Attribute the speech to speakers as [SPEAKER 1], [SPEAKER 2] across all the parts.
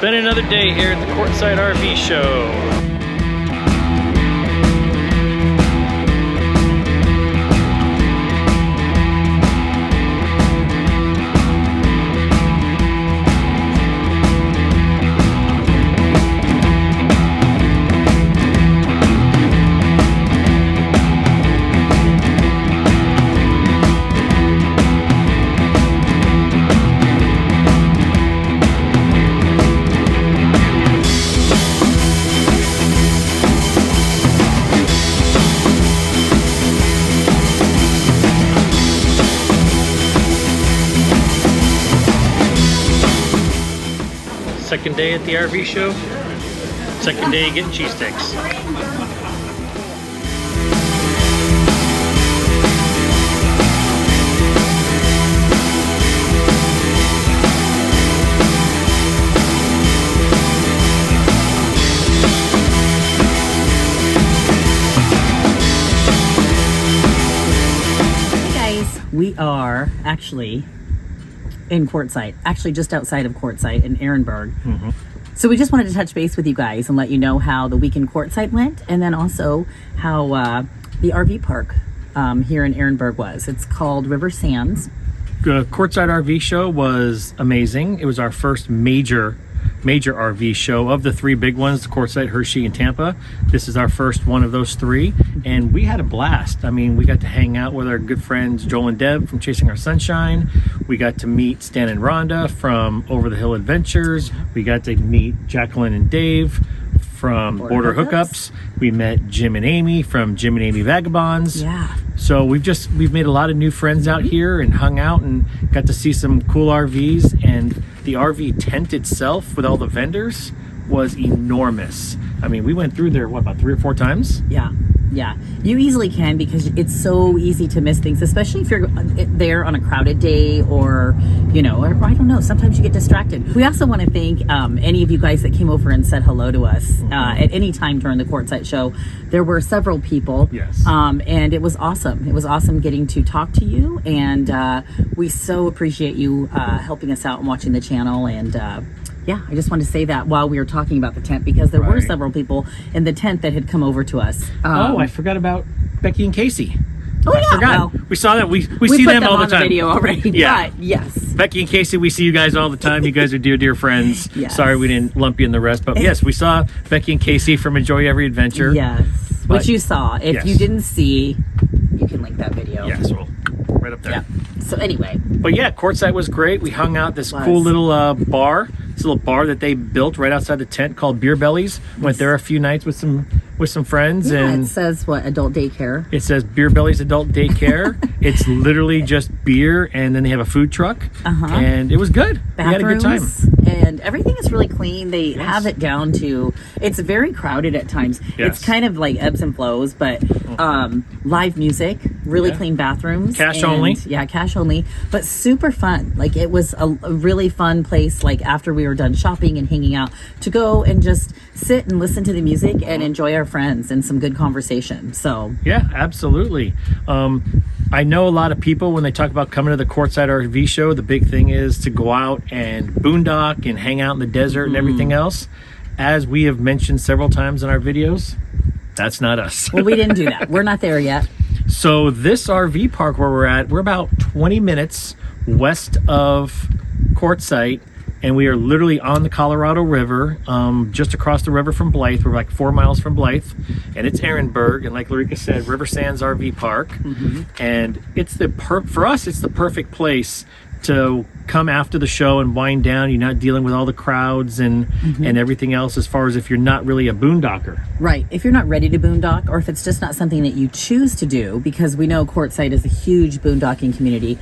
[SPEAKER 1] been another day here at the Quartzite RV Show. Second day at the RV show, second day getting cheese sticks.
[SPEAKER 2] Hey guys, we are actually in Quartzite, actually just outside of Quartzite in Ehrenberg. So we just wanted to touch base with you guys and let you know how the week in Quartzite went, and then also how the RV park here in Ehrenberg was. It's called River Sands.
[SPEAKER 1] The Quartzite RV show was amazing. It was our first major RV show of the three big ones, Quartzite, Hershey, and Tampa. This is our first one of those three, and we had a blast. I mean, we got to hang out with our good friends Joel and Deb from Chasing Our Sunshine. We got to meet Stan and Rhonda from Over the Hill Adventures. We got to meet Jacqueline and Dave from Border Hookups. We met Jim and Amy from Jim and Amy Vagabonds.
[SPEAKER 2] Yeah.
[SPEAKER 1] So we've made a lot of new friends out here and hung out and got to see some cool RVs, and the RV tent itself with all the vendors was enormous. I mean, we went through there, what, about 3 or 4 times?
[SPEAKER 2] Yeah. You easily can, because it's so easy to miss things, especially if you're there on a crowded day, or, you know, or I don't know, sometimes you get distracted. We also want to thank any of you guys that came over and said hello to us at any time during the Quartzite show. There were several people.
[SPEAKER 1] Yes.
[SPEAKER 2] And it was awesome. It was awesome getting to talk to you, and we so appreciate you helping us out and watching the channel. And yeah, I just wanted to say that while we were talking about the tent, because there were several people in the tent that had come over to us.
[SPEAKER 1] I forgot about Becky and Casey.
[SPEAKER 2] Oh,
[SPEAKER 1] I
[SPEAKER 2] yeah.
[SPEAKER 1] forgot.
[SPEAKER 2] Well,
[SPEAKER 1] we saw that. We see them all the time.
[SPEAKER 2] Video already.
[SPEAKER 1] Yeah.
[SPEAKER 2] But yes.
[SPEAKER 1] Becky and Casey, we see you guys all the time. You guys are dear friends.
[SPEAKER 2] Yes.
[SPEAKER 1] Sorry we didn't lump you in the rest, but yes, we saw Becky and Casey from Enjoy Every Adventure.
[SPEAKER 2] Yes.
[SPEAKER 1] But,
[SPEAKER 2] which you saw. If you didn't see, you can link that video.
[SPEAKER 1] Yes, well, right up there.
[SPEAKER 2] Yeah. So anyway.
[SPEAKER 1] But yeah, Quartzite was great. We hung out at this cool little bar. This little bar that they built right outside the tent called Beer Bellies. Went there a few nights with some friends.
[SPEAKER 2] Yeah,
[SPEAKER 1] and
[SPEAKER 2] it says what? Adult daycare.
[SPEAKER 1] It says Beer Bellies Adult Daycare. It's literally just beer, and then they have a food truck. And it was good.
[SPEAKER 2] Bathrooms,
[SPEAKER 1] we had a good time.
[SPEAKER 2] And everything is really clean. They have it down to, it's very crowded at times. It's kind of like ebbs and flows, but live music, really clean bathrooms.
[SPEAKER 1] Cash only.
[SPEAKER 2] Yeah, cash only, but super fun. Like, it was a really fun place, like after we were done shopping and hanging out, to go and just sit and listen to the music and enjoy our friends and some good conversation. So
[SPEAKER 1] yeah, absolutely. I know a lot of people, when they talk about coming to the Quartzite RV show, the big thing is to go out and boondock and hang out in the desert and everything else. As we have mentioned several times in our videos, that's not us.
[SPEAKER 2] well, we didn't do that. We're not there yet.
[SPEAKER 1] So this RV park where we're at, we're about 20 minutes west of Quartzite, and we are literally on the Colorado River, just across the river from Blythe. We're like 4 miles from Blythe, and it's Ehrenberg, and like Larica said, River Sands RV Park. And it's for us, it's the perfect place to come after the show and wind down. You're not dealing with all the crowds and everything else, as far as if you're not really a boondocker.
[SPEAKER 2] Right. If you're not ready to boondock, or if it's just not something that you choose to do, because we know Quartzite is a huge boondocking community,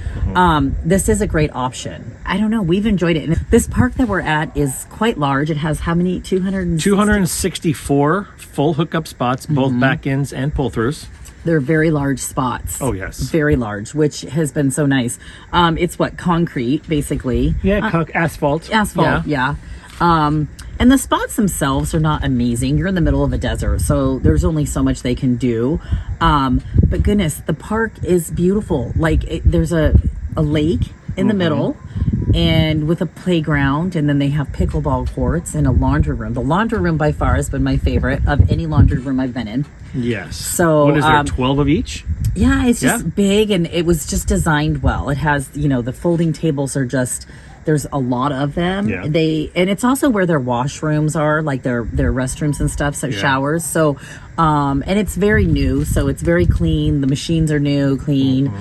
[SPEAKER 2] this is a great option. I don't know. We've enjoyed it. And this park that we're at is quite large. It has how many?
[SPEAKER 1] 264 full hookup spots, both back-ends and pull-throughs.
[SPEAKER 2] They're very large spots.
[SPEAKER 1] Oh, yes.
[SPEAKER 2] Very large, which has been so nice. It's what, concrete, basically.
[SPEAKER 1] Yeah, asphalt.
[SPEAKER 2] Asphalt, yeah. And the spots themselves are not amazing. You're in the middle of a desert, so there's only so much they can do. But goodness, the park is beautiful. Like, there's a lake in the middle, and with a playground, and then they have pickleball courts and a laundry room. The laundry room by far has been my favorite of any laundry room I've been in.
[SPEAKER 1] Yes.
[SPEAKER 2] So
[SPEAKER 1] what is there, 12 of each?
[SPEAKER 2] Yeah, it's just big, and it was just designed well. It has, the folding tables are just, there's a lot of them.
[SPEAKER 1] Yeah.
[SPEAKER 2] And it's also where their washrooms are, like their restrooms and stuff, so showers. So, and it's very new, so it's very clean. The machines are new, clean.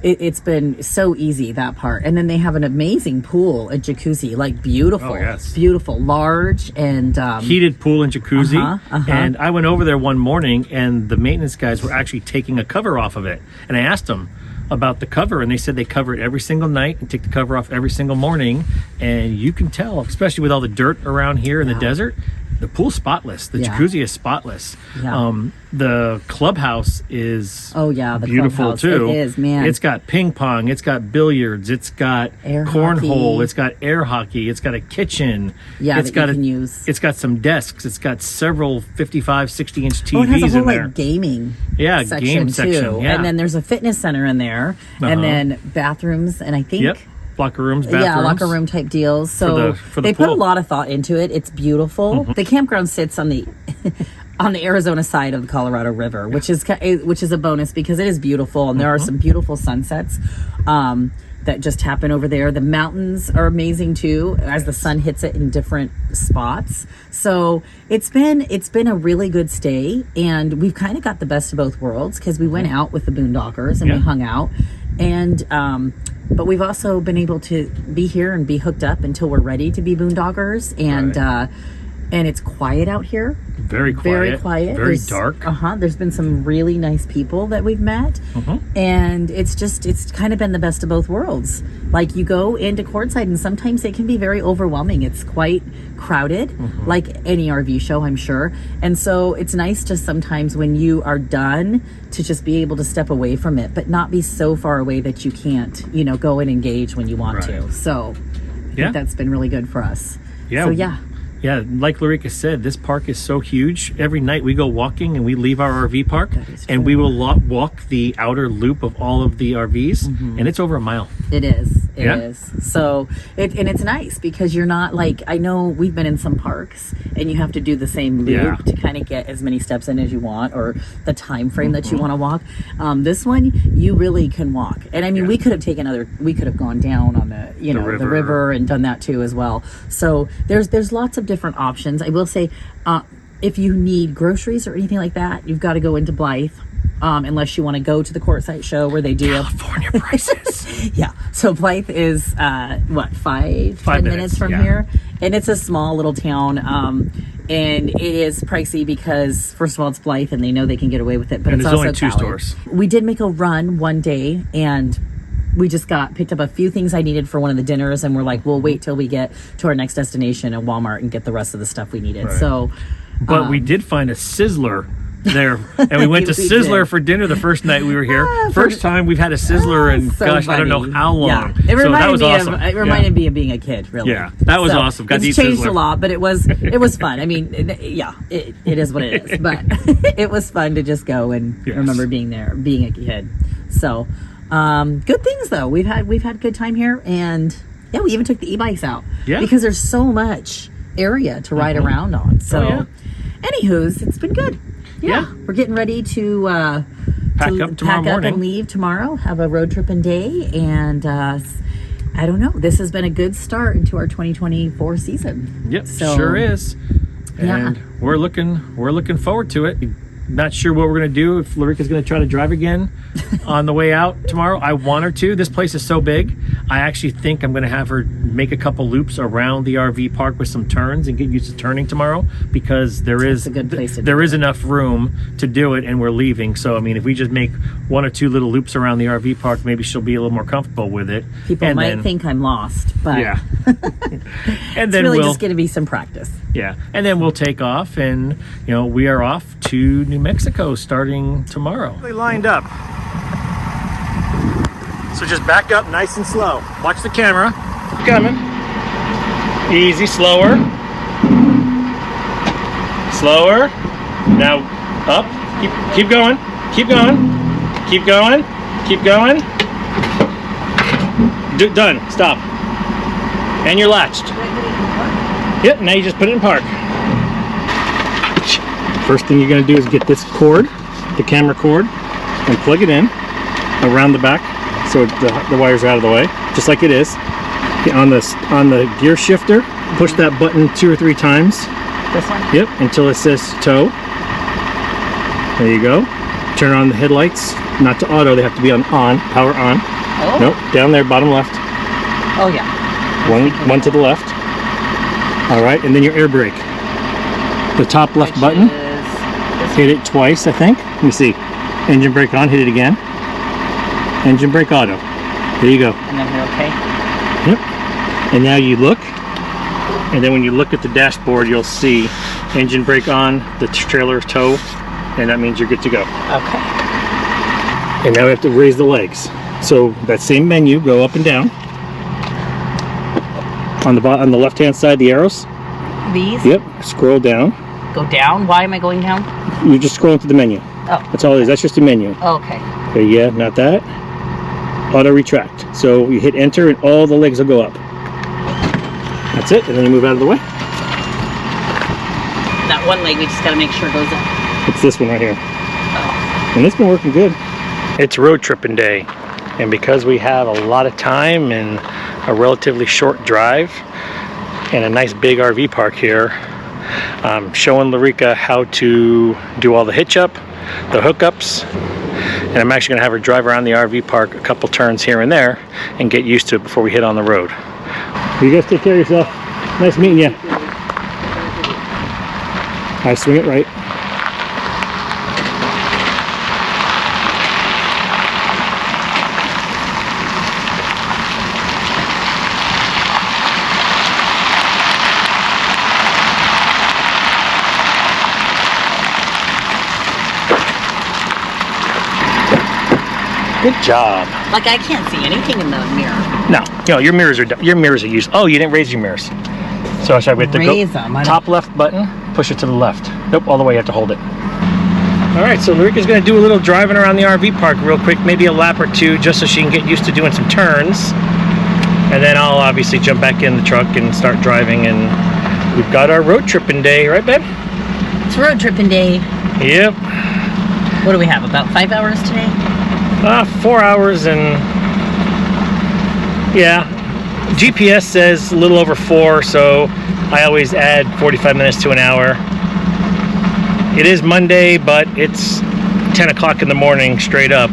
[SPEAKER 2] It's been so easy, that part. And then they have an amazing pool, a jacuzzi, like beautiful.
[SPEAKER 1] Oh, yes.
[SPEAKER 2] Beautiful, large, and
[SPEAKER 1] heated pool and jacuzzi. And I went over there one morning, and the maintenance guys were actually taking a cover off of it. And I asked them about the cover, and they said they cover it every single night and take the cover off every single morning. And you can tell, especially with all the dirt around here in the desert, the pool's spotless. The jacuzzi is spotless. The clubhouse is
[SPEAKER 2] the
[SPEAKER 1] beautiful
[SPEAKER 2] clubhouse.
[SPEAKER 1] too.
[SPEAKER 2] It is, man.
[SPEAKER 1] It's got ping pong, it's got billiards, it's got
[SPEAKER 2] air
[SPEAKER 1] cornhole,
[SPEAKER 2] hockey.
[SPEAKER 1] it's got air hockey, it's got a kitchen.
[SPEAKER 2] It's
[SPEAKER 1] got some desks, it's got several 55, 60-inch TVs
[SPEAKER 2] it has a whole,
[SPEAKER 1] in there.
[SPEAKER 2] like, gaming
[SPEAKER 1] game section.
[SPEAKER 2] too.
[SPEAKER 1] Yeah.
[SPEAKER 2] And then there's a fitness center in there, and then bathrooms, and I think
[SPEAKER 1] locker rooms, bathrooms.
[SPEAKER 2] Yeah, locker room type deals. So
[SPEAKER 1] for the
[SPEAKER 2] they
[SPEAKER 1] pool.
[SPEAKER 2] put a lot of thought into it. It's beautiful. The campground sits on the on the Arizona side of the Colorado River, which is a bonus because it is beautiful, and there are some beautiful sunsets that just happen over there. The mountains are amazing too, as the sun hits it in different spots. So it's been a really good stay, and we've kind of got the best of both worlds because we went out with the Boondockers and we hung out, and but we've also been able to be here and be hooked up until we're ready to be Boondockers, and it's quiet out here.
[SPEAKER 1] Very quiet.
[SPEAKER 2] Very quiet.
[SPEAKER 1] Very dark.
[SPEAKER 2] There's been some really nice people that we've met, and it's kind of been the best of both worlds. Like, you go into Quartzsite, and sometimes it can be very overwhelming. It's quite crowded, like any RV show, I'm sure. And so it's nice to sometimes, when you are done, to just be able to step away from it, but not be so far away that you can't, go and engage when you want to. So I think that's been really good for us. So
[SPEAKER 1] Yeah, like Larica said, this park is so huge. Every night we go walking, and we leave our RV park, and we will walk the outer loop of all of the RVs, and it's over a mile.
[SPEAKER 2] It is. It is. So, it's nice because you're not like, I know we've been in some parks, and you have to do the same loop to kind of get as many steps in as you want, or the time frame that you want to walk. This one, you really can walk. And I mean, we could have gone down on the river and done that too as well. So there's lots of different options. I will say, if you need groceries or anything like that, you've got to go into Blythe, unless you want to go to the Quartzite show where they do
[SPEAKER 1] California prices.
[SPEAKER 2] So Blythe is 10 minutes from here, and it's a small little town, and it is pricey because, first of all, it's Blythe and they know they can get away with it, but
[SPEAKER 1] and
[SPEAKER 2] it's
[SPEAKER 1] there's
[SPEAKER 2] also
[SPEAKER 1] only 2 stores.
[SPEAKER 2] We did make a run one day, and we just picked up a few things I needed for one of the dinners, and we're like, we'll wait till we get to our next destination at Walmart and get the rest of the stuff we needed. So,
[SPEAKER 1] but we did find a Sizzler there, and we went to Sizzler for dinner the first night we were here. First time we've had a Sizzler in gosh, I don't know how long.
[SPEAKER 2] It reminded
[SPEAKER 1] me awesome.
[SPEAKER 2] It reminded me of being a kid, really.
[SPEAKER 1] Yeah, that was awesome. Got
[SPEAKER 2] it's
[SPEAKER 1] to eat
[SPEAKER 2] changed
[SPEAKER 1] Sizzler.
[SPEAKER 2] a lot, but it was fun. I mean, it is what it is. But it was fun to just go and remember being there, being a kid. So, good things though. We've had good time here, and we even took the e-bikes out because there's so much area to ride around on. So, anywho's, it's been good. We're getting ready to
[SPEAKER 1] pack up tomorrow morning
[SPEAKER 2] and leave tomorrow. Have a road tripping day, and I don't know. This has been a good start into our 2024 season.
[SPEAKER 1] Yep, sure is. And we're looking forward to it. Not sure what we're going to do, if Larica's going to try to drive again on the way out tomorrow. I want her to. This place is so big. I actually think I'm going to have her make a couple loops around the RV park with some turns and get used to turning tomorrow, because there is enough room to do it, and we're leaving. So, I mean, if we just make 1 or 2 little loops around the RV park, maybe she'll be a little more comfortable with it.
[SPEAKER 2] People might think I'm lost, but
[SPEAKER 1] and then
[SPEAKER 2] really just going to be some practice.
[SPEAKER 1] Yeah, and then we'll take off, and we are off to New Mexico starting tomorrow. They lined up. So just back up nice and slow. Watch the camera. Coming. Easy, slower. Slower. Now up. Keep going. Keep going. Keep going. Keep going. Done. Stop. And you're latched. Yep, now you just put it in park. First thing you're going to do is get this cord, the camera cord, and plug it in around the back so the wires are out of the way, just like it is. On the gear shifter, push that button 2 or 3 times.
[SPEAKER 2] This one?
[SPEAKER 1] Yep, until it says tow. There you go. Turn on the headlights, not to auto, they have to be on, power on.
[SPEAKER 2] Oh.
[SPEAKER 1] Nope, down there, bottom left.
[SPEAKER 2] Oh yeah.
[SPEAKER 1] One to the left. All right, and then your air brake. The top left
[SPEAKER 2] Which
[SPEAKER 1] button.
[SPEAKER 2] Hit
[SPEAKER 1] it twice, I think. Let me see. Engine brake on, hit it again. Engine brake auto. There you go.
[SPEAKER 2] And then hit okay.
[SPEAKER 1] Yep. And now you look, and then when you look at the dashboard, you'll see engine brake on, the trailer tow, and that means you're good to go.
[SPEAKER 2] Okay.
[SPEAKER 1] And now we have to raise the legs. So that same menu, go up and down. On the left-hand side, the arrows.
[SPEAKER 2] These?
[SPEAKER 1] Yep. Scroll down.
[SPEAKER 2] Go down? Why am I going down?
[SPEAKER 1] You're just scrolling to the menu.
[SPEAKER 2] Oh.
[SPEAKER 1] That's all it is. That's just a menu.
[SPEAKER 2] Okay.
[SPEAKER 1] Okay, yeah, not that. Auto retract. So you hit enter and all the legs will go up. That's it, and then you move out of the way.
[SPEAKER 2] That one leg, we just got to make sure goes up.
[SPEAKER 1] It's this one right here.
[SPEAKER 2] Oh.
[SPEAKER 1] And it's been working good. It's road tripping day. And because we have a lot of time and a relatively short drive and a nice big RV park here, I'm showing Larica how to do all the hitch up, the hookups, and I'm actually going to have her drive around the RV park a couple turns here and there and get used to it before we hit on the road. You guys take care of yourself. Nice meeting you. I swing it right. Good job.
[SPEAKER 2] Like I can't see anything in the mirror.
[SPEAKER 1] No, your mirrors are used. Oh, you didn't raise your mirrors. So should I have to
[SPEAKER 2] Raise
[SPEAKER 1] go
[SPEAKER 2] them.
[SPEAKER 1] top left button, push it to the left. Nope, all the way you have to hold it. All right, so Larica's going to do a little driving around the RV park real quick, maybe a lap or two, just so she can get used to doing some turns. And then I'll obviously jump back in the truck and start driving. And we've got our road tripping day, right, babe?
[SPEAKER 2] It's road tripping day.
[SPEAKER 1] Yep.
[SPEAKER 2] What do we have? About 5 hours today?
[SPEAKER 1] 4 hours and yeah. GPS says a little over 4, so I always add 45 minutes to an hour. It is Monday, but it's 10 o'clock in the morning straight up.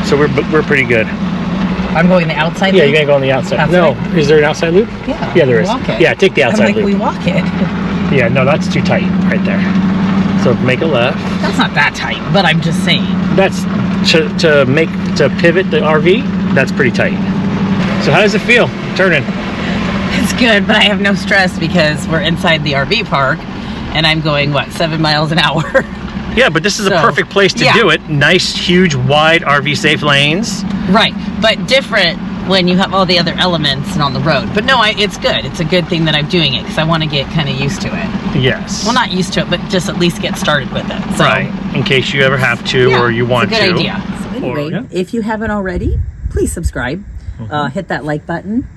[SPEAKER 1] So we're pretty good.
[SPEAKER 2] I'm going the outside
[SPEAKER 1] Yeah,
[SPEAKER 2] loop?
[SPEAKER 1] you're gonna go on the outside.
[SPEAKER 2] Outside?
[SPEAKER 1] No, is there an outside loop?
[SPEAKER 2] Yeah.
[SPEAKER 1] Yeah, there is.
[SPEAKER 2] Walk it.
[SPEAKER 1] Yeah, take the outside
[SPEAKER 2] I'm like,
[SPEAKER 1] loop.
[SPEAKER 2] we walk it.
[SPEAKER 1] Yeah, no, that's too tight right there. So make a left.
[SPEAKER 2] That's not that tight, but I'm just saying.
[SPEAKER 1] That's to pivot the RV. That's pretty tight. So how does it feel turning?
[SPEAKER 2] It's good, but I have no stress because we're inside the RV park and I'm going, what, 7 miles an hour?
[SPEAKER 1] Yeah, but this is a perfect place to do it. Nice, huge, wide RV safe lanes.
[SPEAKER 2] Right, but different when you have all the other elements and on the road. But no, it's good. It's a good thing that I'm doing it because I want to get kind of used to it.
[SPEAKER 1] Yes.
[SPEAKER 2] Well, not used to it, but just at least get started with it. So,
[SPEAKER 1] right, in case you ever have to or you want to.
[SPEAKER 2] It's a good idea. So anyway, if you haven't already, please subscribe. Hit that like button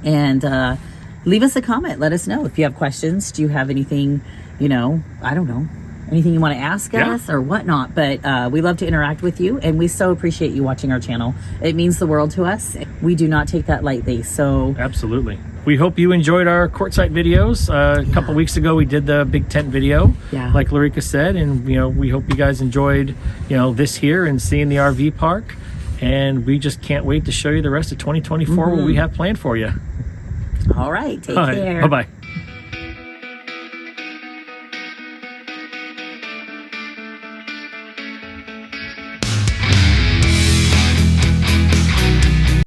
[SPEAKER 2] and leave us a comment. Let us know if you have questions. Do you have anything, I don't know, anything you want to ask us or whatnot. But we love to interact with you and we so appreciate you watching our channel. It means the world to us. We do not take that lightly. So
[SPEAKER 1] absolutely. We hope you enjoyed our Quartzite videos. A couple weeks ago we did the big tent video, like Larica said, and we hope you guys enjoyed this here and seeing the RV park. And we just can't wait to show you the rest of 2024 what we have planned for you.
[SPEAKER 2] All right, take care.
[SPEAKER 1] Bye-bye.